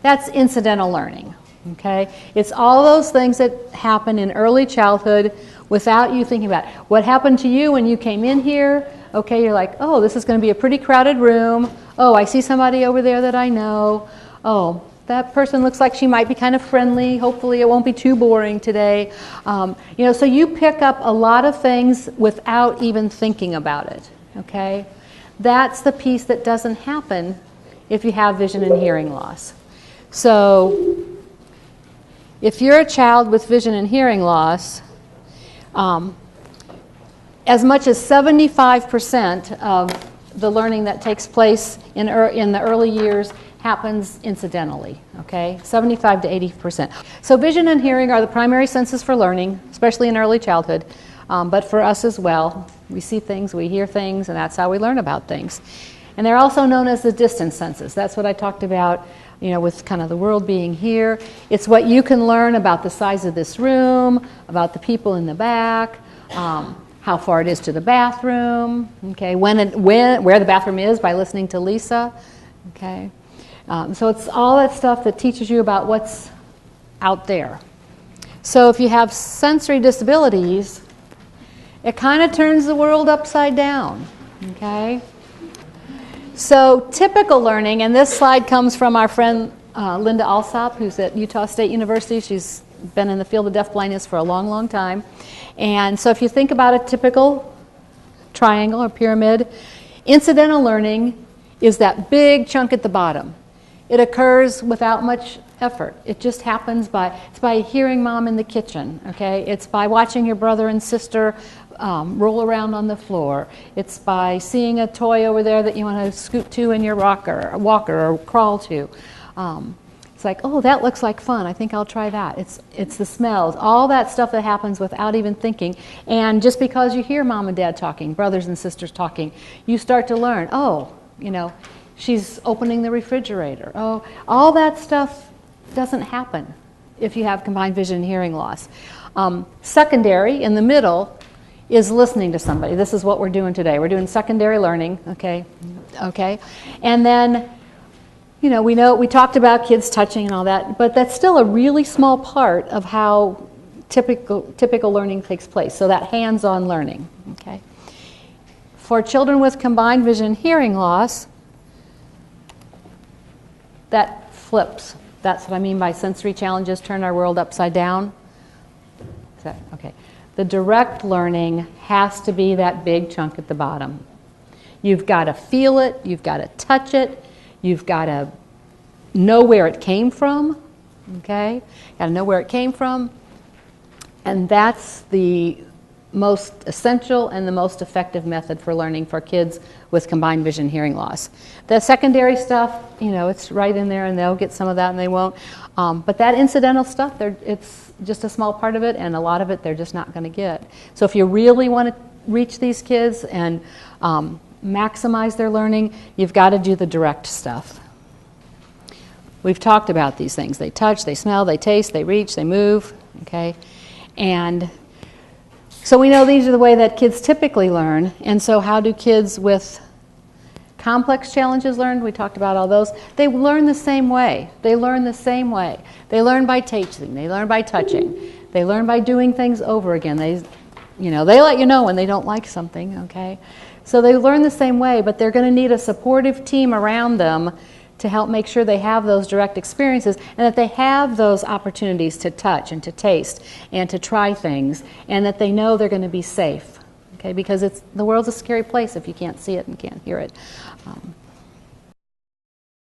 That's incidental learning. Okay? It's all those things that happen in early childhood without you thinking about it. What happened to you when you came in here? Okay, you're like, oh, this is going to be a pretty crowded room. Oh, I see somebody over there that I know. Oh, that person looks like she might be kind of friendly. Hopefully it won't be too boring today. So you pick up a lot of things without even thinking about it. Okay? That's the piece that doesn't happen if you have vision and hearing loss. So if you're a child with vision and hearing loss, as much as 75% of the learning that takes place in the early years happens incidentally, okay? 75 to 80%. So vision and hearing are the primary senses for learning, especially in early childhood, but for us as well. We see things, we hear things, and that's how we learn about things. And they're also known as the distance senses. That's what I talked about, with kind of the world being here. It's what you can learn about the size of this room, about the people in the back, how far it is to the bathroom, okay, where the bathroom is by listening to Lisa, okay. So it's all that stuff that teaches you about what's out there. So if you have sensory disabilities, it kind of turns the world upside down, okay. So typical learning, and this slide comes from our friend Linda Alsop, who's at Utah State University. She's been in the field of deafblindness for a long, long time. And so if you think about a typical triangle or pyramid, incidental learning is that big chunk at the bottom. It occurs without much effort. It just happens by hearing mom in the kitchen, okay? It's by watching your brother and sister roll around on the floor. It's by seeing a toy over there that you want to scoot to in your walker or crawl to. It's like, oh, that looks like fun. I think I'll try that. It's the smells, all that stuff that happens without even thinking. And just because you hear mom and dad talking, brothers and sisters talking, you start to learn, oh, she's opening the refrigerator. Oh, all that stuff doesn't happen if you have combined vision and hearing loss. Secondary, in the middle, is listening to somebody. This is what we're doing today. We're doing secondary learning, okay? And then, we talked about kids touching and all that, but that's still a really small part of how typical learning takes place, so that hands-on learning, okay? For children with combined vision and hearing loss, that flips. That's what I mean by sensory challenges turn our world upside down. Okay. The direct learning has to be that big chunk at the bottom. You've got to feel it, you've got to touch it, you've got to know where it came from, okay? Got to know where it came from. And that's the most essential and the most effective method for learning for kids with combined vision hearing loss. The secondary stuff, it's right in there, and they'll get some of that and they won't. But that incidental stuff, it's just a small part of it, and a lot of it they're just not going to get. So if you really want to reach these kids and maximize their learning, you've got to do the direct stuff. We've talked about these things. They touch, they smell, they taste, they reach, they move, okay? And so we know these are the way that kids typically learn. And so how do kids with complex challenges learn? We talked about all those. They learn the same way. They learn the same way. They learn by tasting. They learn by touching. They learn by doing things over again. They let you know when they don't like something, okay? So they learn the same way, but they're going to need a supportive team around them to help make sure they have those direct experiences and that they have those opportunities to touch and to taste and to try things, and that they know they're going to be safe, okay? Because the world's a scary place if you can't see it and can't hear it.